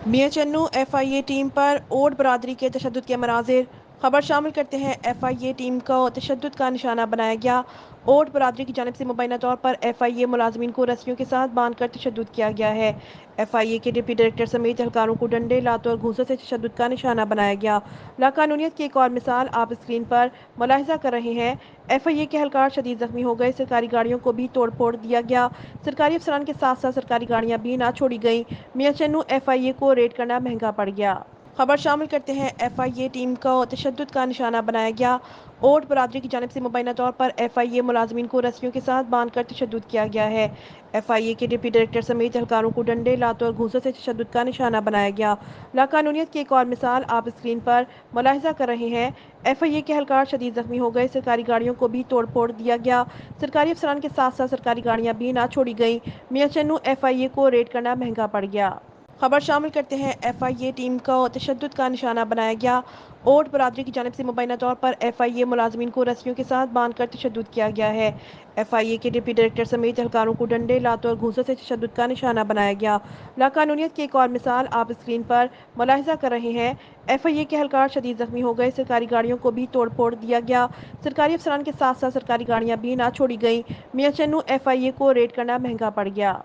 میاں چنو F I a team پر اوٹ برادری کے تشدد کے مناظر۔ خبر شامل کرتے ہیں ایف آئی اے ٹیم کو تشدد کا نشانہ بنایا گیا۔ اوٹ برادری کی جانب سے مبینہ طور پر ایف آئی اے ملازمین کو رسیوں کے ساتھ باندھ کر تشدد کیا گیا ہے۔ ایف آئی اے کے ڈپٹی ڈائریکٹر سمیت اہلکاروں کو ڈنڈے، لاتوں اور گھوسوں سے تشدد کا نشانہ بنایا گیا۔ لاقانونیت کی ایک اور مثال آپ اسکرین پر ملاحظہ کر رہے ہیں۔ ایف آئی اے کے اہلکار شدید زخمی ہو گئے، سرکاری گاڑیوں کو بھی توڑ پھوڑ دیا گیا۔ سرکاری افسران کے ساتھ ساتھ سرکاری گاڑیاں بھی نہ چھوڑی گئیں۔ میاں چنو ایف آئی اے کو ریڈ کرنا مہنگا پڑ گیا۔ خبر شامل کرتے ہیں ایف آئی اے ٹیم کو تشدد کا نشانہ بنایا گیا۔ اوٹ برادری کی جانب سے مبینہ طور پر ایف آئی اے ملازمین کو رسیوں کے ساتھ باندھ کر تشدد کیا گیا ہے۔ ایف آئی اے کے ڈپٹی ڈائریکٹر سمیت اہلکاروں کو ڈنڈے، لاتوں اور گھوسوں سے تشدد کا نشانہ بنایا گیا۔ لاقانونیت کی ایک اور مثال آپ اسکرین پر ملاحظہ کر رہے ہیں۔ ایف آئی اے کے اہلکار شدید زخمی ہو گئے، سرکاری گاڑیوں کو بھی توڑ پھوڑ دیا گیا۔ سرکاری افسران کے ساتھ ساتھ سرکاری گاڑیاں بھی نہ چھوڑی گئیں۔ میاں چنو ایف آئی اے کو ریڈ کرنا مہنگا پڑ گیا۔ خبر شامل کرتے ہیں ایف آئی اے ٹیم کو تشدد کا نشانہ بنایا گیا۔ اوٹ برادری کی جانب سے مبینہ طور پر ایف آئی اے ملازمین کو رسیوں کے ساتھ باندھ کر تشدد کیا گیا ہے۔ ایف آئی اے کے ڈپٹی ڈائریکٹر سمیت اہلکاروں کو ڈنڈے، لاتوں اور گھوسوں سے تشدد کا نشانہ بنایا گیا۔ لاقانونیت کی ایک اور مثال آپ اسکرین پر ملاحظہ کر رہے ہیں۔ ایف آئی اے کے اہلکار شدید زخمی ہو گئے، سرکاری گاڑیوں کو بھی توڑ پھوڑ دیا گیا۔ سرکاری افسران کے ساتھ ساتھ سرکاری گاڑیاں بھی نہ چھوڑی گئیں۔ میاں چنو ایف آئی اے کو ریڈ کرنا مہنگا پڑ گیا۔